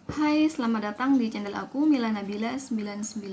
Hai, selamat datang di channel aku Mila Nabila 99.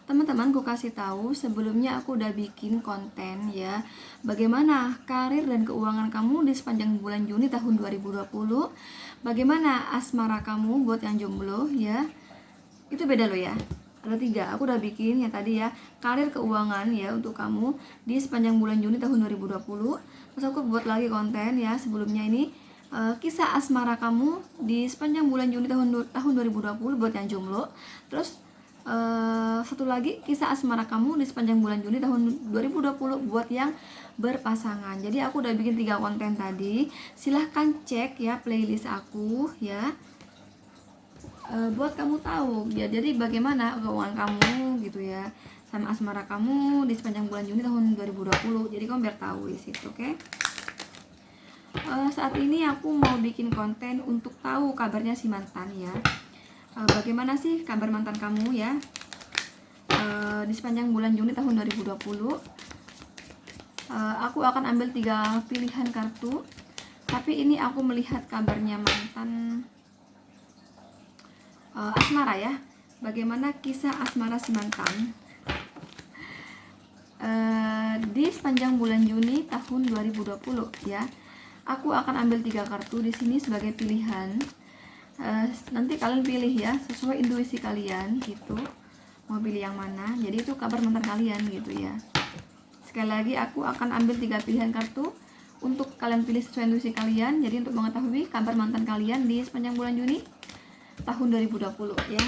Teman-teman, ku kasih tahu sebelumnya aku udah bikin konten ya. Bagaimana karir dan keuangan kamu di sepanjang bulan Juni tahun 2020? Bagaimana asmara kamu buat yang jomblo ya? Itu beda loh ya. Ada 3, aku udah bikin yang tadi ya, karir keuangan ya untuk kamu di sepanjang bulan Juni tahun 2020. Terus aku buat lagi konten ya sebelumnya ini, kisah asmara kamu di sepanjang bulan Juni tahun 2020 buat yang jomblo. Terus satu lagi, kisah asmara kamu di sepanjang bulan Juni tahun 2020 buat yang berpasangan. Jadi aku udah bikin 3 konten tadi. Silahkan cek ya playlist aku ya, buat kamu tahu ya, jadi bagaimana keuangan kamu gitu ya, sama asmara kamu di sepanjang bulan Juni tahun 2020. Jadi kamu biar tahu di situ, oke? Saat ini aku mau bikin konten untuk tahu kabarnya si mantan ya. Bagaimana sih kabar mantan kamu ya di sepanjang bulan Juni tahun 2020. Aku akan ambil 3 pilihan kartu, tapi ini aku melihat kabarnya mantan asmara ya. Bagaimana kisah asmara si mantan di sepanjang bulan Juni tahun 2020 ya. Aku akan ambil 3 kartu di sini sebagai pilihan. Nanti kalian pilih ya sesuai intuisi kalian gitu, mau pilih yang mana. Jadi itu kabar mantan kalian gitu ya. Sekali lagi aku akan ambil 3 pilihan kartu untuk kalian pilih sesuai intuisi kalian. Jadi untuk mengetahui kabar mantan kalian di sepanjang bulan Juni tahun 2020 ya.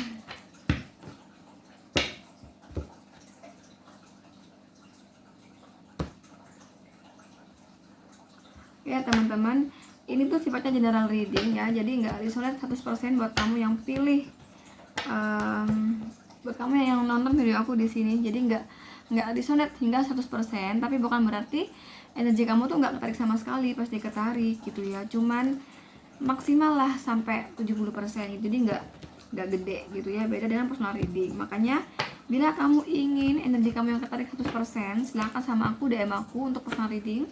Ya teman-teman, ini tuh sifatnya general reading ya, jadi nggak resonate 100% buat kamu yang pilih, buat kamu yang nonton video aku di sini. Jadi nggak resonate hingga 100%, tapi bukan berarti energi kamu tuh nggak ketarik sama sekali, pasti ketarik gitu ya. Cuman maksimal lah sampai 70% gitu, jadi nggak gede gitu ya, beda dengan personal reading. Makanya bila kamu ingin energi kamu yang ketarik 100%, silahkan sama aku, DM aku untuk personal reading.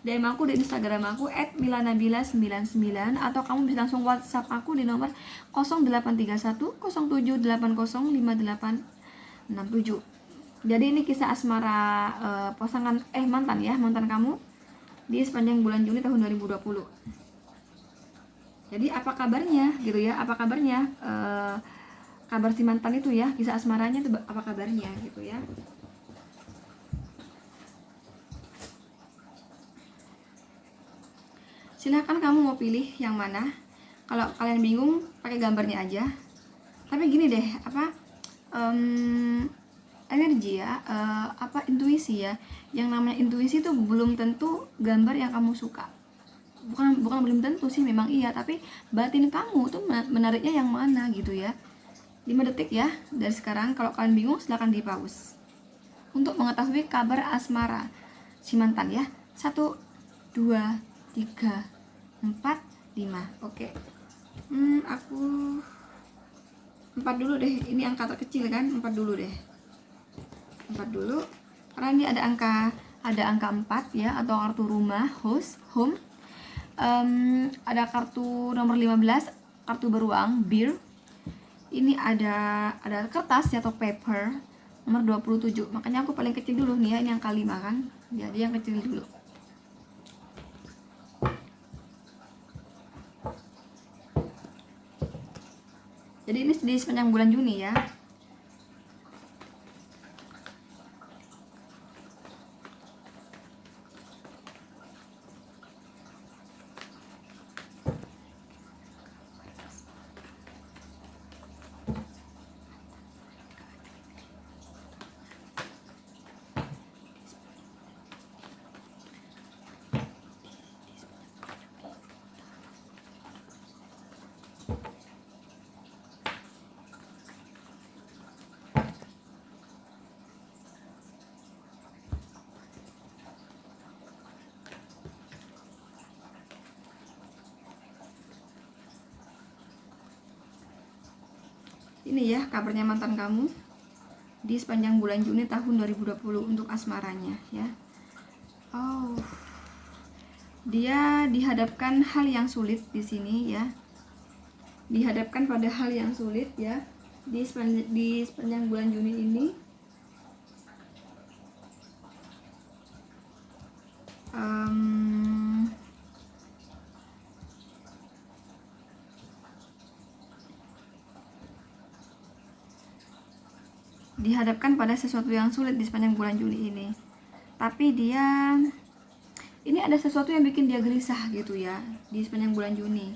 DM aku di Instagram aku @milanabila99, atau kamu bisa langsung WhatsApp aku di nomor 0831 07805867. Jadi ini kisah asmara pasangan mantan kamu di sepanjang bulan Juni tahun 2020. Jadi apa kabarnya gitu ya? Apa kabarnya kabar si mantan itu ya, kisah asmaranya itu apa kabarnya gitu ya? Silahkan kamu mau pilih yang mana. Kalau kalian bingung, pakai gambarnya aja. Tapi gini deh, energi ya, intuisi ya. Yang namanya intuisi itu belum tentu gambar yang kamu suka. Bukan belum tentu sih, memang iya, tapi batin kamu tuh menariknya yang mana gitu ya. 5 detik ya dari sekarang. Kalau kalian bingung, silahkan di pause untuk mengetahui kabar asmara si mantan ya. 1, 2, 3, 4, 5. Oke. Aku 4 dulu deh. Ini angka terkecil kan? 4 dulu deh. 4 dulu. Karena ini ada angka 4 ya, atau kartu rumah, host, home. Ada kartu nomor 15, kartu beruang, beer. Ini ada kertas ya, atau paper nomor 27. Makanya aku paling kecil dulu nih ya, ini angka 5 kan. Jadi yang kecil dulu. Jadi ini di sepanjang bulan Juni ya. Ini ya kabarnya mantan kamu di sepanjang bulan Juni tahun 2020 untuk asmaranya ya. Oh, dia dihadapkan hal yang sulit di sini ya. dihadapkan pada hal yang sulit ya di sepanjang bulan Juni ini. Dihadapkan pada sesuatu yang sulit di sepanjang bulan Juni ini. Tapi dia ini ada sesuatu yang bikin dia gelisah gitu ya di sepanjang bulan Juni.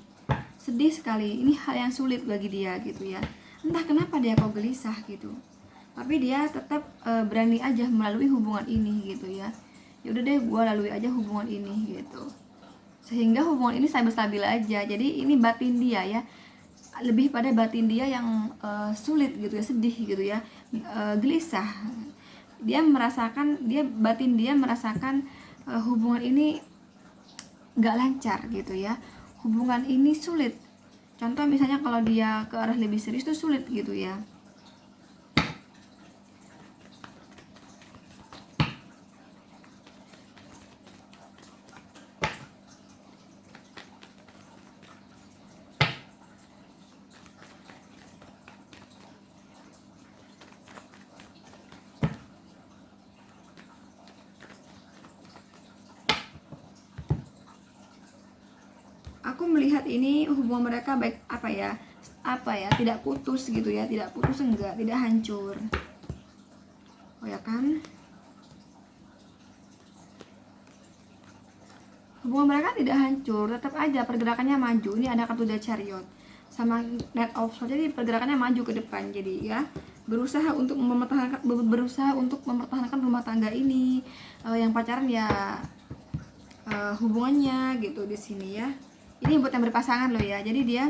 Sedih sekali, ini hal yang sulit bagi dia gitu ya. Entah kenapa dia kok gelisah gitu. Tapi dia tetap berani aja melalui hubungan ini gitu ya. Ya udah deh, gue lalui aja hubungan ini gitu. Sehingga hubungan ini stabil-stabil aja. Jadi ini batin dia ya, lebih pada batin dia yang sulit gitu ya, sedih gitu ya, gelisah. Dia merasakan, batin dia merasakan hubungan ini nggak lancar gitu ya, hubungan ini sulit. Contoh misalnya kalau dia ke arah lebih serius itu sulit gitu ya. Aku melihat ini hubungan mereka baik apa ya, tidak putus gitu ya, tidak putus enggak, tidak hancur. Oh ya kan, hubungan mereka tidak hancur, tetap aja pergerakannya maju. Ini ada kartu The Chariot sama Knight of Swords, jadi pergerakannya maju ke depan. Jadi ya berusaha untuk mempertahankan rumah tangga ini. Yang pacaran ya hubungannya gitu di sini ya. Ini buat yang berpasangan loh ya. Jadi dia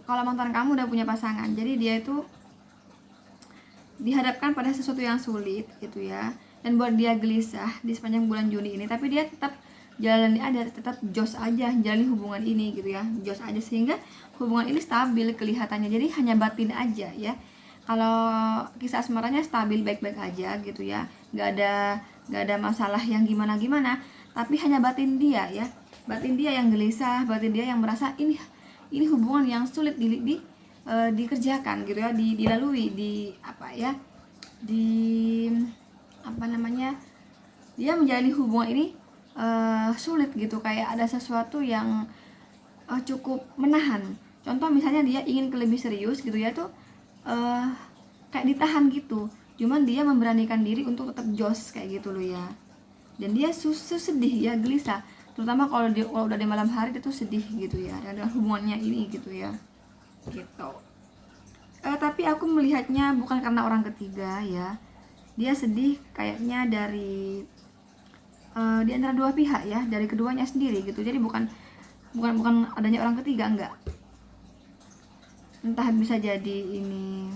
kalau mantan kamu udah punya pasangan, jadi dia itu dihadapkan pada sesuatu yang sulit gitu ya, dan buat dia gelisah di sepanjang bulan Juni ini. Tapi dia tetap jalani aja, tetap jos aja jalani hubungan ini gitu ya, jos aja sehingga hubungan ini stabil kelihatannya. Jadi hanya batin aja ya. Kalau kisah asmaranya stabil, baik-baik aja gitu ya, nggak ada masalah yang gimana-gimana. Tapi hanya batin dia ya, batin dia yang gelisah, batin dia yang merasa ini hubungan yang sulit dikerjakan gitu ya, dilalui, dia menjalani hubungan ini sulit gitu, kayak ada sesuatu yang cukup menahan. Contoh misalnya dia ingin ke lebih serius gitu ya, tuh kayak ditahan gitu, cuman dia memberanikan diri untuk tetap jos kayak gitu loh ya. Dan dia sedih ya, gelisah, terutama kalau udah di malam hari dia tuh sedih gitu ya, dan hubungannya ini gitu ya gitu. Tapi aku melihatnya bukan karena orang ketiga ya, dia sedih kayaknya dari di antara dua pihak ya, dari keduanya sendiri gitu. Jadi bukan adanya orang ketiga, enggak. Entah, bisa jadi ini,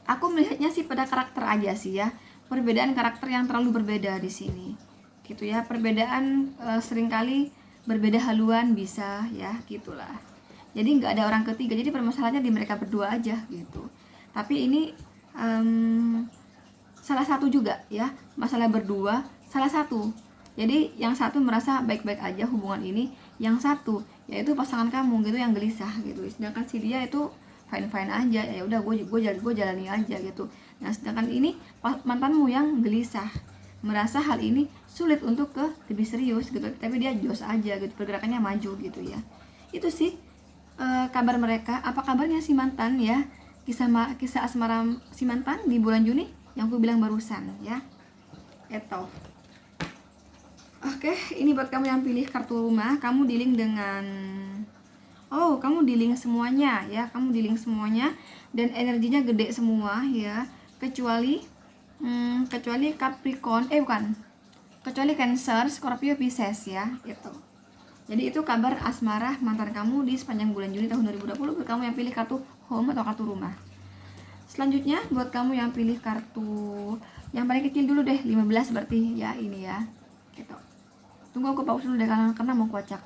aku melihatnya sih pada karakter aja sih ya, perbedaan karakter yang terlalu berbeda di sini gitu ya. Perbedaan seringkali berbeda haluan bisa ya gitulah. Jadi nggak ada orang ketiga, jadi permasalahannya di mereka berdua aja gitu. Tapi ini salah satu juga ya, masalah berdua salah satu. Jadi yang satu merasa baik-baik aja hubungan ini, yang satu yaitu pasangan kamu gitu yang gelisah gitu. Sedangkan si dia itu fine aja, ya udah gue jalani aja gitu. Nah sedangkan ini mantanmu yang gelisah, merasa hal ini sulit untuk ke lebih serius gitu, tapi dia jos aja gitu, pergerakannya maju gitu ya. Itu sih kabar mereka. Apa kabarnya si mantan ya, kisah asmara si mantan di bulan Juni yang aku bilang barusan ya. Oke, ini buat kamu yang pilih kartu rumah, kamu dealing dengan kamu dealing semuanya ya, dan energinya gede semua ya, kecuali Capricorn, kecuali Cancer, Scorpio, Pisces ya gitu. Jadi itu kabar asmara mantan kamu di sepanjang bulan Juni tahun 2020 buat kamu yang pilih kartu home atau kartu rumah. Selanjutnya buat kamu yang pilih kartu yang paling kecil dulu deh, 15 berarti ya ini ya gitu. Tunggu aku pause dulu deh karena mau kuacak.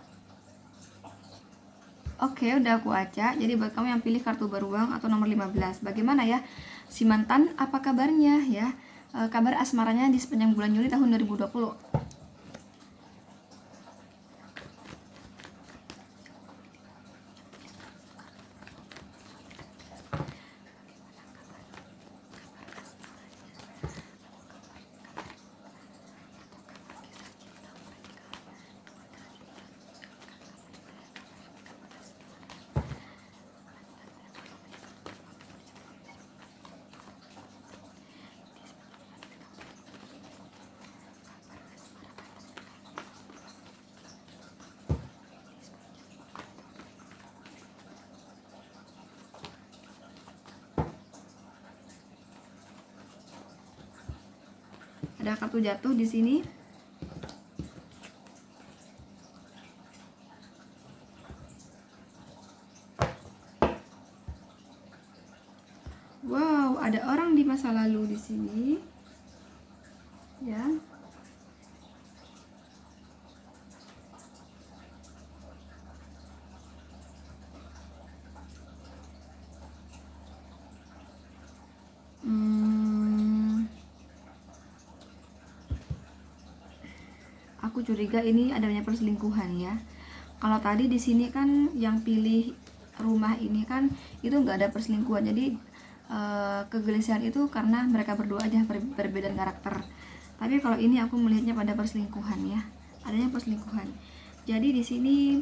Oke, udah aku acak. Jadi buat kamu yang pilih kartu beruang atau nomor 15, bagaimana ya si mantan, apa kabarnya ya, kabar asmaranya di sepanjang bulan Juli tahun 2020. Ada kartu jatuh di sini. Wow, ada orang di masa lalu di sini. Ya. Aku curiga ini adanya perselingkuhan ya. Kalau tadi di sini kan yang pilih rumah ini kan itu nggak ada perselingkuhan, jadi kegelisahan itu karena mereka berdua aja perbedaan karakter. Tapi kalau ini aku melihatnya pada perselingkuhan ya, adanya perselingkuhan. Jadi di sini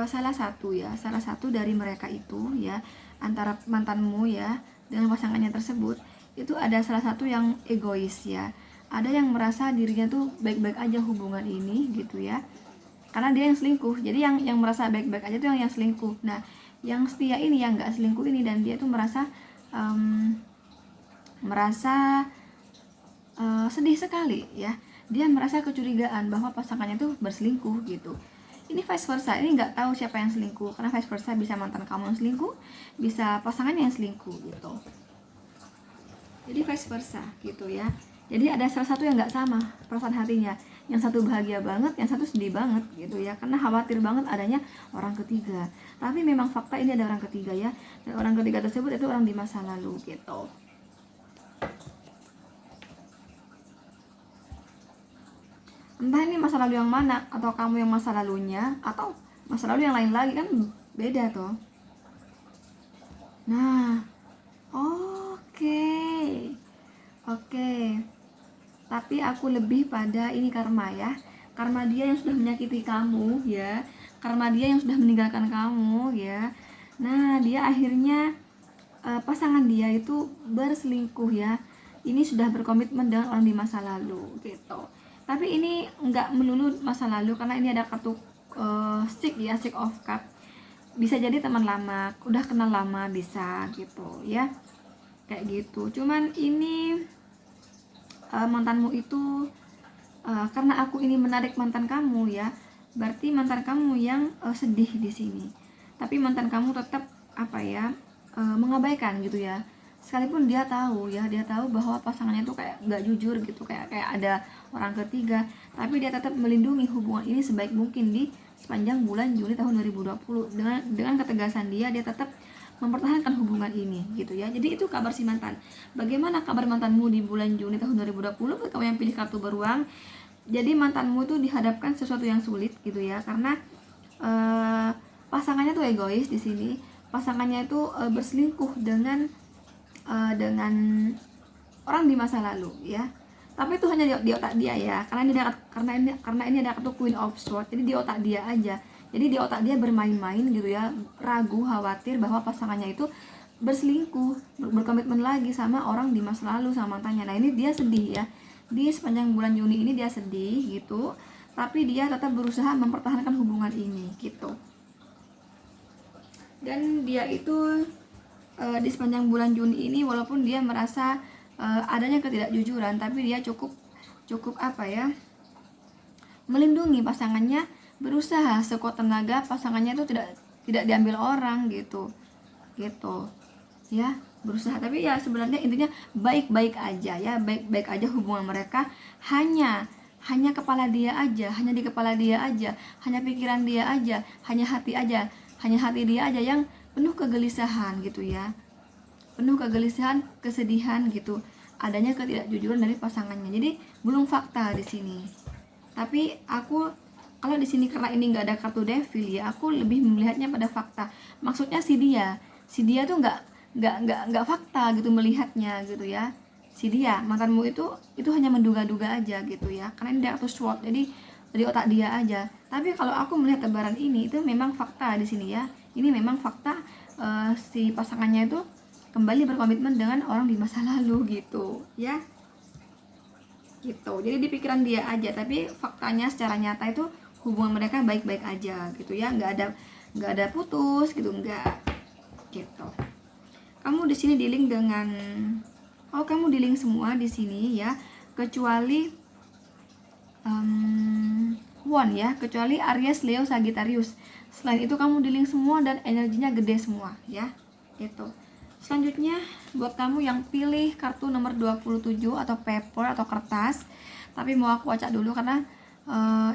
salah satu dari mereka itu ya, antara mantanmu ya dengan pasangannya tersebut itu ada salah satu yang egois ya. Ada yang merasa dirinya tuh baik-baik aja hubungan ini gitu ya, karena dia yang selingkuh. Jadi yang merasa baik-baik aja tuh yang selingkuh. Nah, yang setia ini yang nggak selingkuh ini, dan dia tuh merasa sedih sekali ya. Dia merasa kecurigaan bahwa pasangannya tuh berselingkuh gitu. Ini vice versa, ini nggak tahu siapa yang selingkuh, karena vice versa bisa mantan kamu yang selingkuh, bisa pasangannya yang selingkuh gitu. Jadi vice versa gitu ya. Jadi ada salah satu yang nggak sama perasaan hatinya, yang satu bahagia banget, yang satu sedih banget gitu ya, karena khawatir banget adanya orang ketiga. Tapi memang fakta ini ada orang ketiga ya, dan orang ketiga tersebut itu orang di masa lalu gitu. Entah ini masa lalu yang mana, atau kamu yang masa lalunya, atau masa lalu yang lain lagi, kan beda tuh. Nah, oke. Tapi aku lebih pada ini karma ya. Karma dia yang sudah menyakiti kamu ya. Karma dia yang sudah meninggalkan kamu ya. Nah, dia akhirnya pasangan dia itu berselingkuh ya. Ini sudah berkomitmen dengan orang di masa lalu gitu. Tapi ini nggak melulu masa lalu, karena ini ada kartu stick ya, stick of cup. Bisa jadi teman lama, udah kenal lama, bisa gitu ya, kayak gitu. Cuman ini mantanmu itu karena aku ini menarik mantan kamu ya, berarti mantan kamu yang sedih di sini. Tapi mantan kamu tetap mengabaikan gitu ya, sekalipun dia tahu bahwa pasangannya tuh kayak nggak jujur gitu, kayak ada orang ketiga, tapi dia tetap melindungi hubungan ini sebaik mungkin di sepanjang bulan Juni tahun 2020. Dengan ketegasan dia tetap mempertahankan hubungan ini gitu ya. Jadi itu kabar si mantan. Bagaimana kabar mantanmu di bulan Juni tahun 2020? Kamu yang pilih kartu beruang. Jadi mantanmu tuh dihadapkan sesuatu yang sulit gitu ya, karena pasangannya tuh egois di sini. Pasangannya itu berselingkuh dengan orang di masa lalu ya. Tapi itu hanya di otak dia ya, karena ini ada kartu Queen of Swords. Jadi di otak dia aja. Jadi di otak dia bermain-main gitu ya, ragu, khawatir bahwa pasangannya itu berselingkuh, berkomitmen lagi sama orang di masa lalu, sama mantannya. Nah, ini dia sedih ya. Di sepanjang bulan Juni ini dia sedih gitu, tapi dia tetap berusaha mempertahankan hubungan ini gitu. Dan dia itu di sepanjang bulan Juni ini, walaupun dia merasa adanya ketidakjujuran, tapi dia cukup melindungi pasangannya, berusaha sekuat tenaga pasangannya itu tidak diambil orang gitu ya, berusaha. Tapi ya sebenarnya intinya baik-baik aja ya, baik-baik aja hubungan mereka. Hanya kepala dia aja, hanya di kepala dia aja, hanya pikiran dia aja, hanya hati dia aja yang penuh kegelisahan gitu ya, penuh kegelisahan, kesedihan gitu, adanya ketidakjujuran dari pasangannya. Jadi belum fakta di sini. Tapi aku kalau di sini karena ini nggak ada kartu devil ya, aku lebih melihatnya pada fakta. Maksudnya si dia tuh nggak fakta gitu melihatnya gitu ya. Si dia mantanmu itu hanya menduga-duga aja gitu ya, karena ini ada kartu sword, jadi dari otak dia aja. Tapi kalau aku melihat tebaran ini itu memang fakta di sini ya. Ini memang fakta, si pasangannya itu kembali berkomitmen dengan orang di masa lalu gitu ya, gitu. Jadi di pikiran dia aja, tapi faktanya secara nyata itu hubungan mereka baik-baik aja gitu ya, nggak ada putus gitu, nggak gitu. Kamu di sini dealing dengan kamu dealing semua di sini ya. kecuali One ya, kecuali Aries, Leo, Sagittarius. Selain itu kamu dealing semua dan energinya gede semua ya. Itu. Selanjutnya buat kamu yang pilih kartu nomor 27 atau paper atau kertas, tapi mau aku baca dulu karena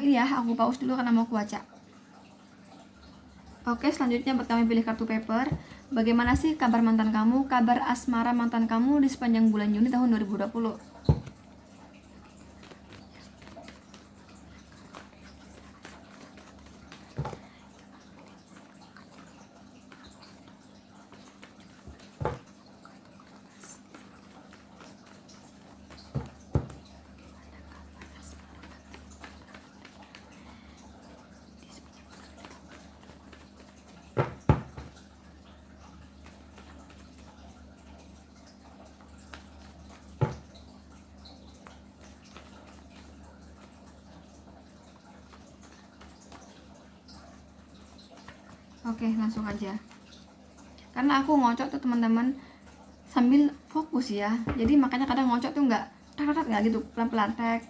ini ya, aku pause dulu karena mau aku baca. Oke, selanjutnya buat kami pilih kartu paper. Bagaimana sih kabar mantan kamu, kabar asmara mantan kamu di sepanjang bulan Juni tahun 2020? Oke, langsung aja. Karena aku ngocok tuh teman-teman sambil fokus ya. Jadi makanya kadang ngocok tuh nggak nggak gitu, pelan-pelan tek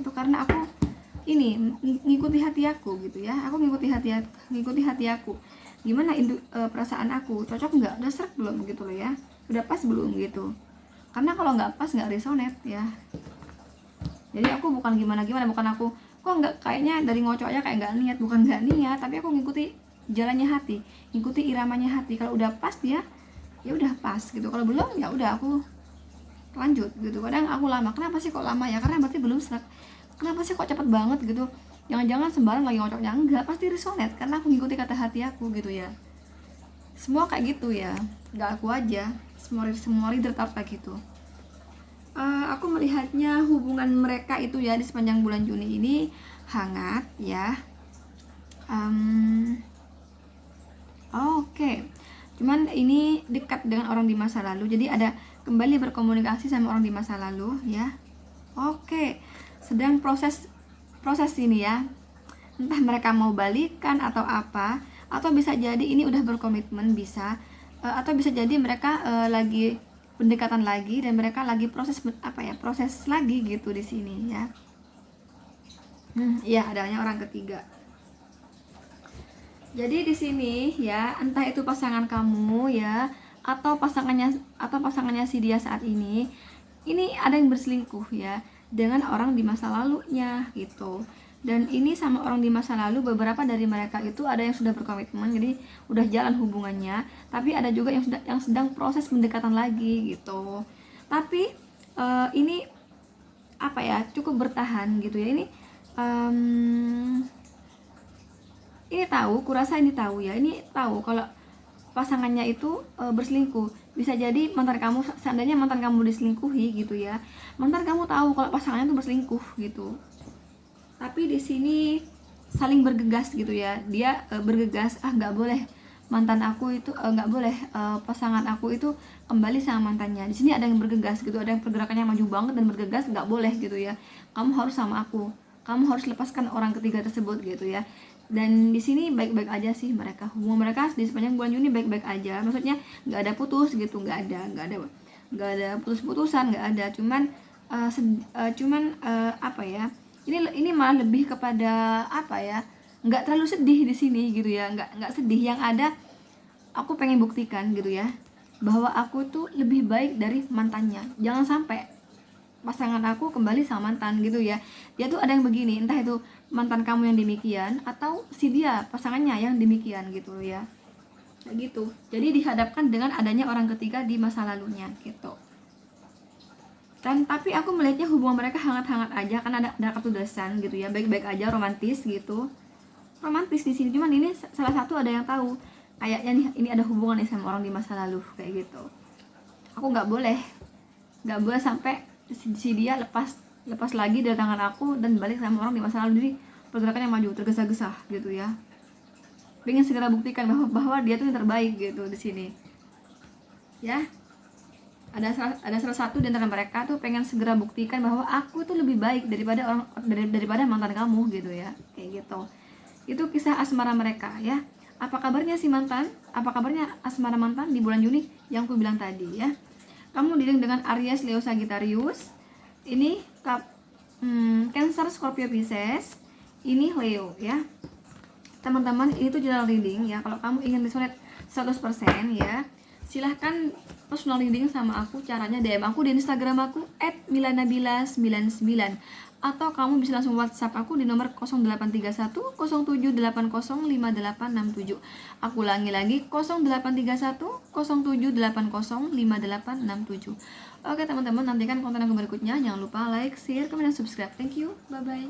itu karena aku ini ngikuti hati aku gitu ya. Aku ngikuti hati aku. Gimana perasaan aku? Cocok nggak? Udah serak belum gitu loh ya. Udah pas belum gitu. Karena kalau nggak pas nggak resonate ya. Jadi aku bukan gimana-gimana, bukan aku kok nggak, kayaknya dari ngocok aja kayak nggak niat, bukan nggak niat, tapi aku ngikuti jalannya hati, ngikuti iramanya hati. Kalau udah pas dia ya udah pas gitu, kalau belum ya udah aku lanjut gitu. Kadang aku lama, kenapa sih kok lama ya, karena berarti belum serak. Kenapa sih kok cepet banget gitu, jangan-jangan sembarang lagi ngocoknya, enggak, pasti resonate karena aku ngikuti kata hati aku gitu ya. Semua kayak gitu ya, nggak aku aja, semua leader kayak gitu. Aku melihatnya hubungan mereka itu ya di sepanjang bulan Juni ini hangat ya. Oke. Cuman ini dekat dengan orang di masa lalu, jadi ada kembali berkomunikasi sama orang di masa lalu ya. Oke. Sedang proses ini ya. Entah mereka mau balikan atau apa, atau bisa jadi ini udah berkomitmen bisa, atau bisa jadi mereka lagi pendekatan lagi dan mereka lagi proses lagi gitu di sini ya. Ya, adanya orang ketiga. Jadi di sini ya, entah itu pasangan kamu ya atau pasangannya si dia saat ini ada yang berselingkuh ya dengan orang di masa lalunya gitu. Dan ini sama orang di masa lalu, beberapa dari mereka itu ada yang sudah berkomitmen, jadi udah jalan hubungannya, tapi ada juga yang sedang proses pendekatan lagi gitu. Tapi ini cukup bertahan gitu ya. Ini kurasa ini tahu kalau pasangannya itu berselingkuh. Bisa jadi seandainya mantan kamu diselingkuhi gitu ya, mantan kamu tahu kalau pasangannya itu berselingkuh gitu. Tapi di sini saling bergegas gitu ya, dia bergegas, nggak boleh mantan aku itu nggak boleh pasangan aku itu kembali sama mantannya. Di sini ada yang bergegas gitu, ada yang pergerakannya maju banget dan bergegas, nggak boleh gitu ya, kamu harus sama aku, kamu harus lepaskan orang ketiga tersebut gitu ya. Dan di sini baik-baik aja sih mereka, hubungan mereka di sepanjang bulan Juni baik-baik aja, maksudnya nggak ada putus gitu, nggak ada putus-putusan, nggak ada, cuman ini malah lebih kepada nggak terlalu sedih di sini gitu ya, nggak sedih. Yang ada aku pengen buktikan gitu ya, bahwa aku tuh lebih baik dari mantannya. Jangan sampai pasangan aku kembali sama mantan gitu ya. Dia tuh ada yang begini, entah itu mantan kamu yang demikian atau si dia pasangannya yang demikian gitu ya, kayak gitu. Jadi dihadapkan dengan adanya orang ketiga di masa lalunya gitu. Dan tapi aku melihatnya hubungan mereka hangat-hangat aja, kan ada kartu desan gitu ya, baik-baik aja, romantis gitu, romantis di sini. Cuman ini salah satu ada yang tahu kayaknya nih ini ada hubungan nih sama orang di masa lalu kayak gitu. Aku nggak boleh sampai si dia lepas lagi dari tangan aku dan balik sama orang di masa lalu. Jadi pergerakannya maju, tergesa-gesa gitu ya, pengen segera buktikan bahwa dia tuh yang terbaik gitu di sini ya. Ada salah satu di antara mereka tuh pengen segera buktikan bahwa aku tuh lebih baik daripada mantan kamu gitu ya, kayak gitu. Itu kisah asmara mereka ya. Apa kabarnya si mantan? Apa kabarnya asmara mantan di bulan Juni yang aku bilang tadi ya? Kamu dealing dengan Aries, Leo, Sagittarius. Ini Cancer, Scorpio, Pisces. Ini Leo ya. Teman-teman, ini tuh general reading ya. Kalau kamu ingin resonate 100% ya, silahkan personal reading sama aku. Caranya DM aku di Instagram aku @milanabila99, atau kamu bisa langsung WhatsApp aku di nomor 0831 07805867. Aku ulangi lagi 0831 07805867. Oke teman-teman, nantikan konten aku berikutnya. Jangan lupa like, share, komen, dan subscribe. Thank you, bye bye.